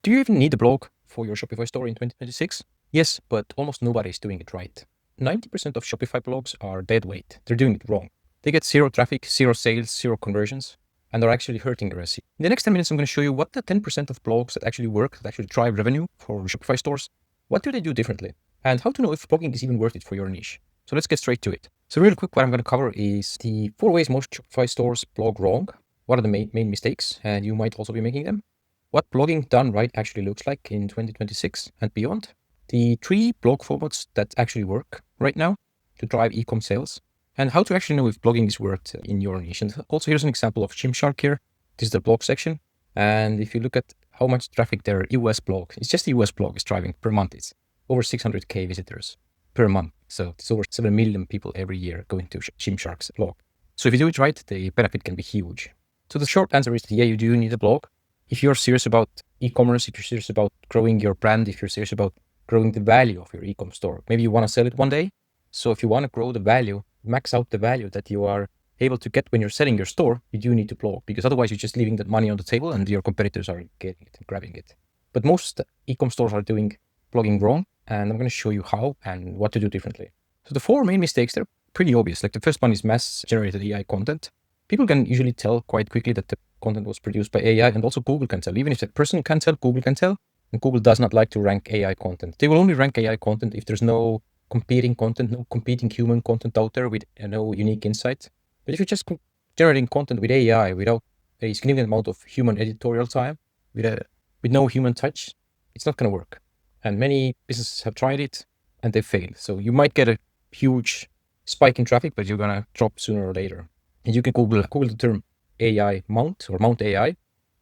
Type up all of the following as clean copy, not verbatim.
Do you even need a blog for your Shopify store in 2026? Yes, but almost nobody is doing it right. 90% of Shopify blogs are dead weight. They're doing it wrong. They get zero traffic, zero sales, zero conversions, and they're actually hurting your SEO. In the next 10 minutes, I'm going to show you what the 10% of blogs that actually work, that actually drive revenue for Shopify stores, what do they do differently, and how to know if blogging is even worth it for your niche. So let's get straight to it. So real quick, what I'm going to cover is the 4 ways most Shopify stores blog wrong. What are the main mistakes, and you might also be making them. What blogging done right actually looks like in 2026 and beyond. The 3 blog formats that actually work right now to drive e-com sales, and how to actually know if blogging is worth in your niche. And also here's an example of Gymshark here. This is the blog section. And if you look at how much traffic their US blog, it's just the US blog is driving per month. It's over 600K visitors per month. So it's over 7 million people every year going to Gymshark's blog. So if you do it right, the benefit can be huge. So the short answer is, yeah, you do need a blog. If you're serious about e-commerce, if you're serious about growing your brand, if you're serious about growing the value of your e-com store, maybe you want to sell it one day. So if you want to grow the value, max out the value that you are able to get when you're selling your store, you do need to blog, because otherwise you're just leaving that money on the table and your competitors are getting it and grabbing it. But most e-com stores are doing blogging wrong, and I'm going to show you how and what to do differently. So the 4 main mistakes, they're pretty obvious. Like the first one is mass generated AI content. People can usually tell quite quickly that the content was produced by AI, and also Google can tell. Even if the person can tell, Google can tell, and Google does not like to rank AI content. They will only rank AI content if there's no competing content, no competing human content out there with no unique insight. But if you're just generating content with AI without a significant amount of human editorial time, with no human touch, it's not going to work. And many businesses have tried it and they failed. So you might get a huge spike in traffic, but you're going to drop sooner or later. And you can Google the term AI mount or mount AI, and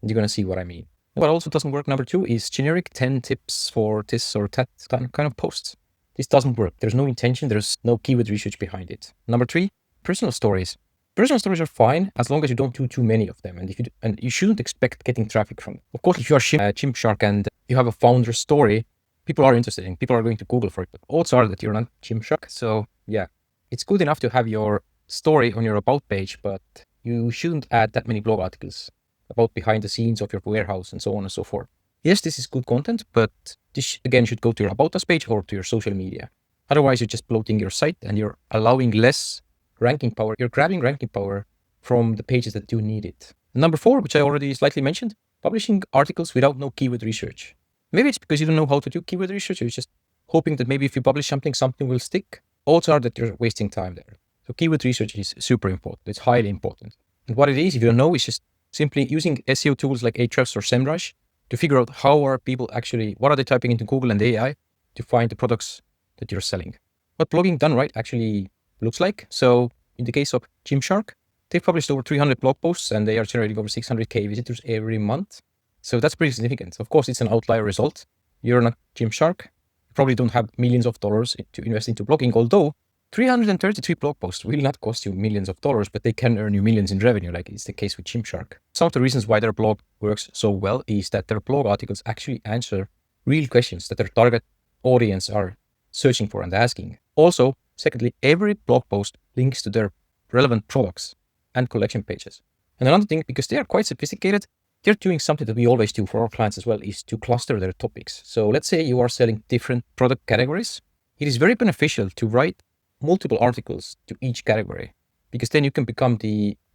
you're going to see what I mean. What also doesn't work, number 2, is generic 10 tips for this or that kind of posts. This doesn't work. There's no intention. There's no keyword research behind it. Number 3, personal stories. Personal stories are fine as long as you don't do too many of them, and you shouldn't expect getting traffic from them. Of course, if you are Gymshark and you have a founder story, people are interested in. People are going to Google for it. But odds are that you're not Gymshark. So yeah, it's good enough to have your story on your about page, but you shouldn't add that many blog articles about behind the scenes of your warehouse and so on and so forth. Yes, this is good content, but this again should go to your about us page or to your social media. Otherwise, you're just bloating your site and you're allowing less ranking power. You're grabbing ranking power from the pages that do need it. Number 4, which I already slightly mentioned, publishing articles without no keyword research. Maybe it's because you don't know how to do keyword research. You're just hoping that maybe if you publish something will stick. Odds are that you're wasting time there. So keyword research is super important. It's highly important. And what it is, if you don't know, is just simply using SEO tools like Ahrefs or SEMrush to figure out what are they typing into Google and AI to find the products that you're selling. What blogging done right actually looks like. So in the case of Gymshark, they've published over 300 blog posts and they are generating over 600K visitors every month. So that's pretty significant. Of course, it's an outlier result. You're not Gymshark. You probably don't have millions of dollars to invest into blogging, although 333 blog posts will not cost you millions of dollars, but they can earn you millions in revenue, like it's the case with Gymshark. Some of the reasons why their blog works so well is that their blog articles actually answer real questions that their target audience are searching for and asking. Also, secondly, every blog post links to their relevant products and collection pages. And another thing, because they are quite sophisticated, they're doing something that we always do for our clients as well, is to cluster their topics. So let's say you are selling different product categories. It is very beneficial to write multiple articles to each category, because then you can become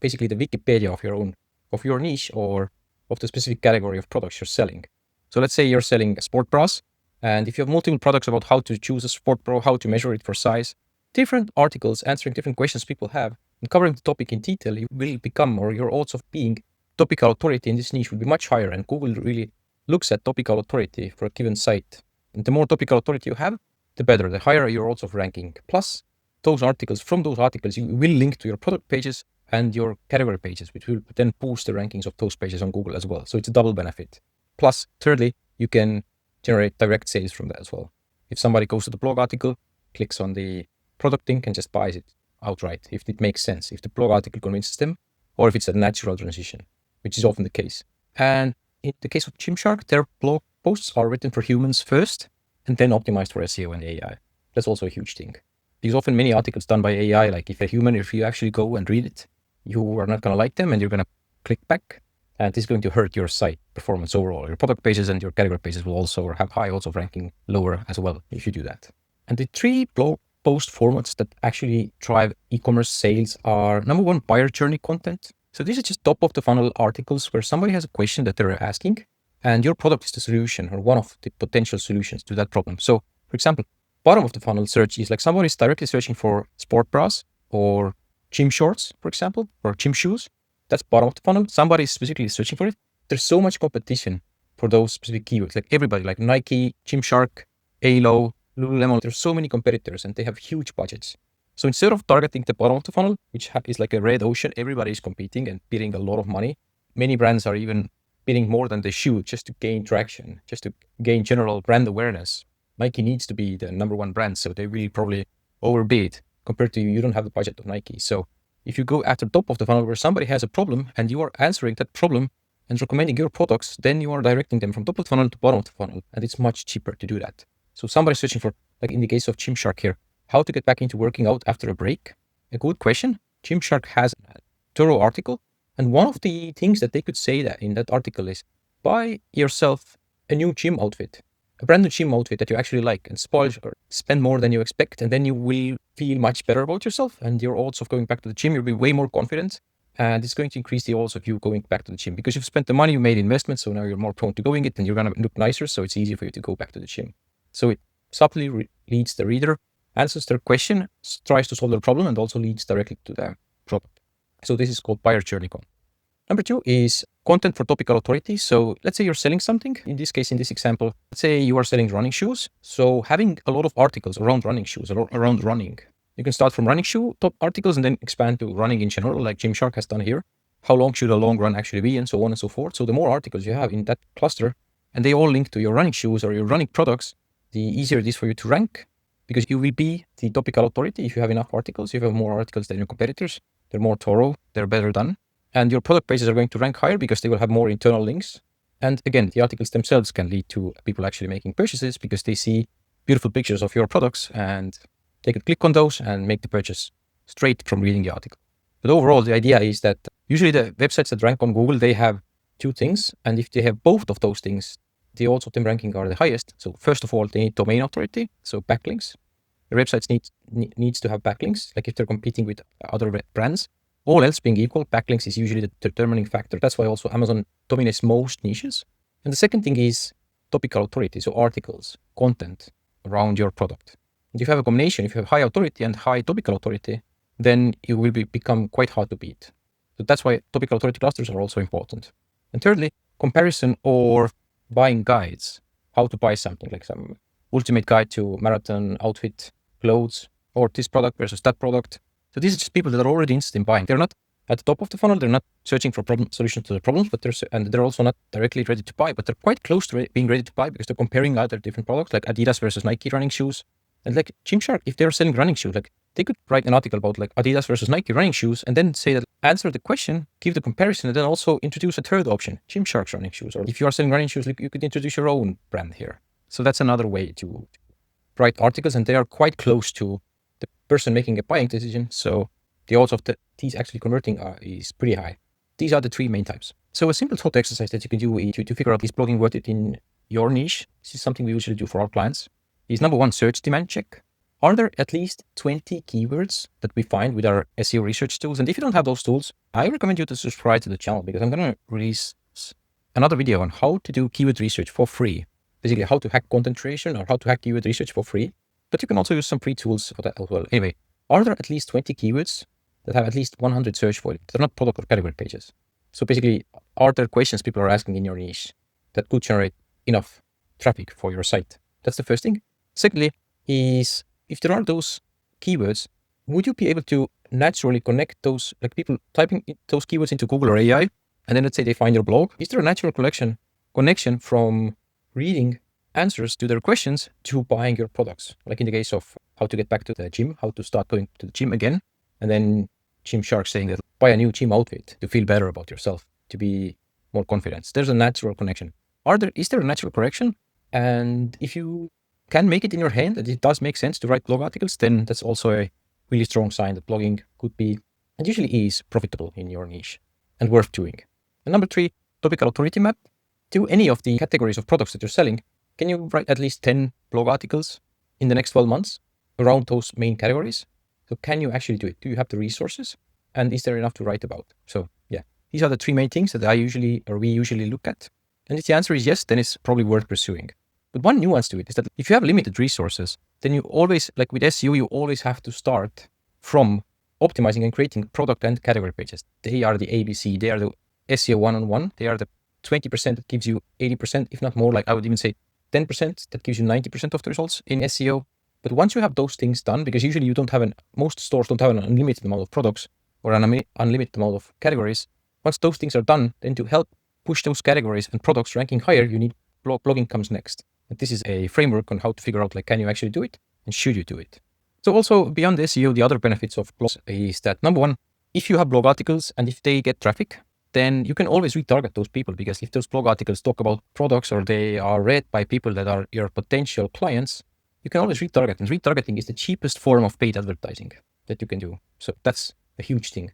basically the Wikipedia of your niche or of the specific category of products you're selling. So let's say you're selling sport bras, and if you have multiple products about how to choose a sport bra, how to measure it for size, different articles answering different questions people have and covering the topic in detail, you will become, or your odds of being topical authority in this niche will be much higher. And Google really looks at topical authority for a given site. And the more topical authority you have, the better, the higher your odds of ranking. Plus, from those articles, you will link to your product pages and your category pages, which will then boost the rankings of those pages on Google as well. So it's a double benefit. Plus, thirdly, you can generate direct sales from that as well. If somebody goes to the blog article, clicks on the product link and just buys it outright, if it makes sense, if the blog article convinces them, or if it's a natural transition, which is often the case. And in the case of Gymshark, their blog posts are written for humans first and then optimized for SEO and AI. That's also a huge thing. Because often many articles done by AI, like if you actually go and read it, you are not going to like them and you're going to click back And this is going to hurt your site performance overall. Your product pages and your category pages will also have high odds of ranking lower as well if you do that. And the 3 blog post formats that actually drive e-commerce sales are, number 1, buyer journey content. So this is just top of the funnel articles where somebody has a question that they're asking and your product is the solution or one of the potential solutions to that problem. So for example, bottom of the funnel search is like somebody's directly searching for sport bras or gym shorts, for example, or gym shoes. That's bottom of the funnel. Somebody is specifically searching for it. There's so much competition for those specific keywords. Like everybody, like Nike, Gymshark, Alo, Lululemon. There's so many competitors and they have huge budgets. So instead of targeting the bottom of the funnel, which is like a red ocean, everybody is competing and bidding a lot of money. Many brands are even bidding more than they should just to gain traction, just to gain general brand awareness. Nike needs to be the number 1 brand, so they will probably overbid compared to you don't have the budget of Nike. So if you go after top of the funnel where somebody has a problem and you are answering that problem and recommending your products, then you are directing them from top of the funnel to bottom of the funnel. And it's much cheaper to do that. So somebody's searching for, like in the case of Gymshark here, how to get back into working out after a break. A good question. Gymshark has a thorough article. And one of the things that they could say that in that article is buy yourself a new gym outfit, a brand new gym outfit that you actually like and spoil or spend more than you expect. And then you will feel much better about yourself. And your odds of going back to the gym, you'll be way more confident. And it's going to increase the odds of you going back to the gym because you've spent the money, you made investment. So now you're more prone to going it and you're going to look nicer. So it's easier for you to go back to the gym. So it subtly leads the reader, answers their question, tries to solve their problem, and also leads directly to the product. So this is called buyer journey content. Number 2 is content for topical authority. So let's say you're selling something. In this case, in this example, let's say you are selling running shoes. So having a lot of articles around running shoes, around running. You can start from running shoe top articles and then expand to running in general, like Gymshark has done here. How long should a long run actually be, and so on and so forth. So the more articles you have in that cluster, and they all link to your running shoes or your running products, the easier it is for you to rank, because you will be the topical authority if you have enough articles. If you have more articles than your competitors, they're more thorough, they're better done. And your product pages are going to rank higher because they will have more internal links. And again, the articles themselves can lead to people actually making purchases because they see beautiful pictures of your products and they could click on those and make the purchase straight from reading the article. But overall, the idea is that usually the websites that rank on Google, they have 2 things. And if they have both of those things, the odds of them ranking are the highest. So first of all, they need domain authority, so backlinks. The websites needs to have backlinks, like if they're competing with other brands. All else being equal, backlinks is usually the determining factor. That's why also Amazon dominates most niches. And the second thing is topical authority, so articles, content around your product. And if you have a combination, if you have high authority and high topical authority, then you will become quite hard to beat. So that's why topical authority clusters are also important. And thirdly, comparison or buying guides, how to buy something, like some ultimate guide to marathon outfit, clothes, or this product versus that product. So these are just people that are already interested in buying. They're not at the top of the funnel. They're not searching for solutions to the problems, but they're also not directly ready to buy, but they're quite close to being ready to buy because they're comparing other different products like Adidas versus Nike running shoes. And like Gymshark, if they're selling running shoes, like they could write an article about like Adidas versus Nike running shoes and then say that answer the question, give the comparison, and then also introduce a third option, Gymshark's running shoes. Or if you are selling running shoes, like you could introduce your own brand here. So that's another way to write articles, and they are quite close to the person making a buying decision. So the odds of these actually converting is pretty high. These are the 3 main types. So a simple thought exercise that you can do to figure out is blogging worth it in your niche. This is something we usually do for our clients. Is number 1, search demand check. Are there at least 20 keywords that we find with our SEO research tools? And if you don't have those tools, I recommend you to subscribe to the channel because I'm going to release another video on how to do keyword research for free. Basically, how to hack content creation or how to hack keyword research for free. But you can also use some free tools for that as well. Anyway, are there at least 20 keywords that have at least 100 search volume? They're not product or category pages. So basically, are there questions people are asking in your niche that could generate enough traffic for your site? That's the first thing. Secondly, is if there are those keywords, would you be able to naturally connect those, like people typing those keywords into Google or AI, and then let's say they find your blog? Is there a natural connection from reading answers to their questions to buying your products? Like in the case of how to get back to the gym, how to start going to the gym again, and then Gymshark saying that buy a new gym outfit to feel better about yourself, to be more confident. There's a natural connection. Is there a natural correction? And if you can make it in your hand, that it does make sense to write blog articles, then that's also a really strong sign that blogging could be, and usually is, profitable in your niche and worth doing. And number 3, topical authority map to any of the categories of products that you're selling. Can you write at least 10 blog articles in the next 12 months around those main categories? So can you actually do it? Do you have the resources? And is there enough to write about? So yeah, these are the three main things that we usually look at. And if the answer is yes, then it's probably worth pursuing. But one nuance to it is that if you have limited resources, then you always, like with SEO, you always have to start from optimizing and creating product and category pages. They are the ABC. They are the SEO one-on-one. They are the 20% that gives you 80%, if not more, like I would even say 10% that gives you 90% of the results in SEO. But once you have those things done, because usually you don't have most stores don't have an unlimited amount of products or an unlimited amount of categories. Once those things are done, then to help push those categories and products ranking higher, you need blogging comes next. And this is a framework on how to figure out, like, can you actually do it and should you do it? So also beyond SEO, the other benefits of blogs is that number one, if you have blog articles and if they get traffic, then you can always retarget those people, because if those blog articles talk about products or they are read by people that are your potential clients, you can always retarget. And retargeting is the cheapest form of paid advertising that you can do. So that's a huge thing.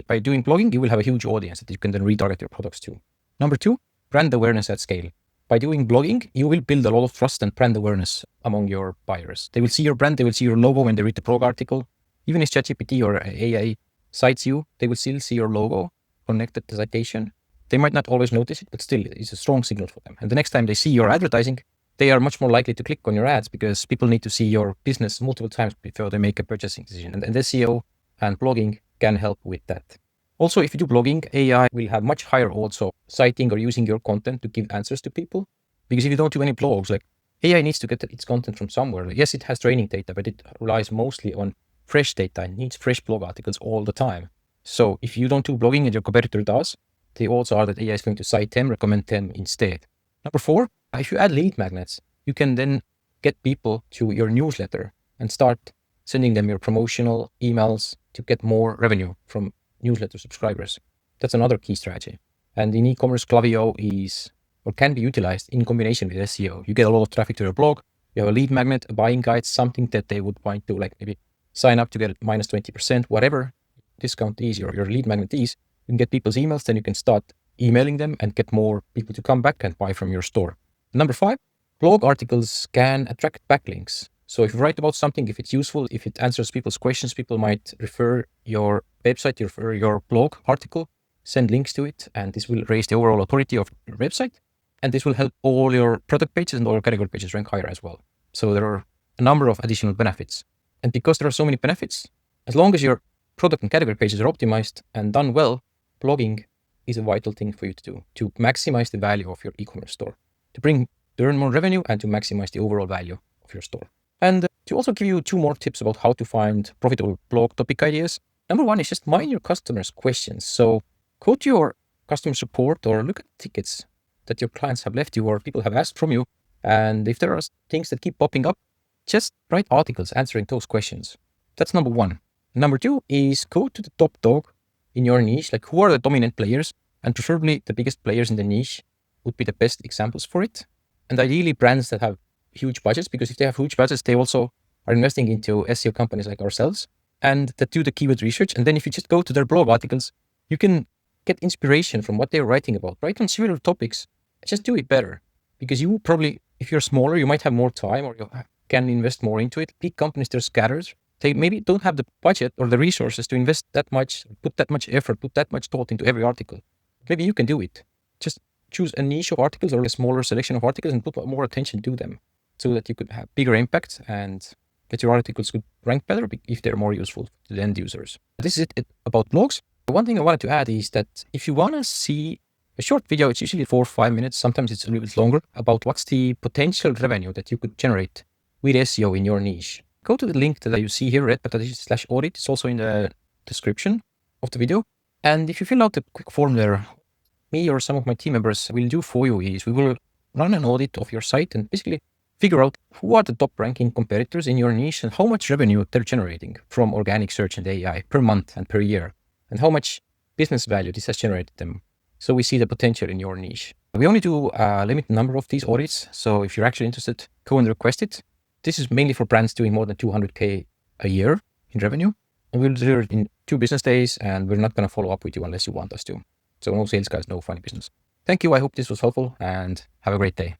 By doing blogging, you will have a huge audience that you can then retarget your products to. Number two, brand awareness at scale. By doing blogging, you will build a lot of trust and brand awareness among your buyers. They will see your brand, they will see your logo when they read the blog article. Even if ChatGPT or AI cites you, they will still see your logo connected to citation. They might not always notice it, but still it's a strong signal for them. And the next time they see your advertising, they are much more likely to click on your ads, because people need to see your business multiple times before they make a purchasing decision. And SEO and blogging can help with that. Also, if you do blogging, AI will have much higher also citing or using your content to give answers to people. Because if you don't do any blogs, like AI needs to get its content from somewhere. Yes, it has training data, but it relies mostly on fresh data and needs fresh blog articles all the time. So if you don't do blogging and your competitor does, the odds are that AI is going to cite them, recommend them instead. Number four, if you add lead magnets, you can then get people to your newsletter and start sending them your promotional emails to get more revenue from newsletter subscribers. That's another key strategy. And in e-commerce, Klaviyo is or can be utilized in combination with SEO. You get a lot of traffic to your blog. You have a lead magnet, a buying guide, something that they would point to, like maybe sign up to get minus 20%, whatever discount is or your lead magnet is. You can get people's emails, then you can start emailing them and get more people to come back and buy from your store. Number five, blog articles can attract backlinks. So if you write about something, if it's useful, if it answers people's questions, people might refer your website, refer your blog article, send links to it, and this will raise the overall authority of your website. And this will help all your product pages and all your category pages rank higher as well. So there are a number of additional benefits. And because there are so many benefits, as long as your product and category pages are optimized and done well, blogging is a vital thing for you to do, to maximize the value of your e-commerce store, to earn more revenue and to maximize the overall value of your store. And to also give you two more tips about how to find profitable blog topic ideas. Number one is just mind your customers' questions. So go to your customer support or look at tickets that your clients have left you or people have asked from you. And if there are things that keep popping up, just write articles answering those questions. That's number one. Number two is go to the top dog in your niche, like who are the dominant players, and preferably the biggest players in the niche would be the best examples for it. And ideally brands that have huge budgets, because if they have huge budgets, they also are investing into SEO companies like ourselves and that do the keyword research. And then if you just go to their blog articles, you can get inspiration from what they're writing about. Write on similar topics, just do it better, because you probably, if you're smaller, you might have more time or you can invest more into it. Big companies, they're scattered. They maybe don't have the budget or the resources to invest that much, put that much effort, put that much thought into every article. Maybe you can do it. Just choose a niche of articles or a smaller selection of articles and put more attention to them so that you could have bigger impact and that your articles could rank better if they're more useful to the end users. This is it about blogs. One thing I wanted to add is that if you want to see a short video, it's usually 4 or 5 minutes. Sometimes it's a little bit longer about what's the potential revenue that you could generate with SEO in your niche. Go to the link that you see here, redpad.sh/audit. It's also in the description of the video. And if you fill out the quick form there, me or some of my team members will do for you is we will run an audit of your site and basically figure out who are the top ranking competitors in your niche and how much revenue they're generating from organic search and AI per month and per year, and how much business value this has generated them. So we see the potential in your niche. We only do a limited number of these audits. So if you're actually interested, go and request it. This is mainly for brands doing more than 200K a year in revenue. And we'll do it in 2 business days, and we're not going to follow up with you unless you want us to. So no sales guys, no funny business. Thank you. I hope this was helpful and have a great day.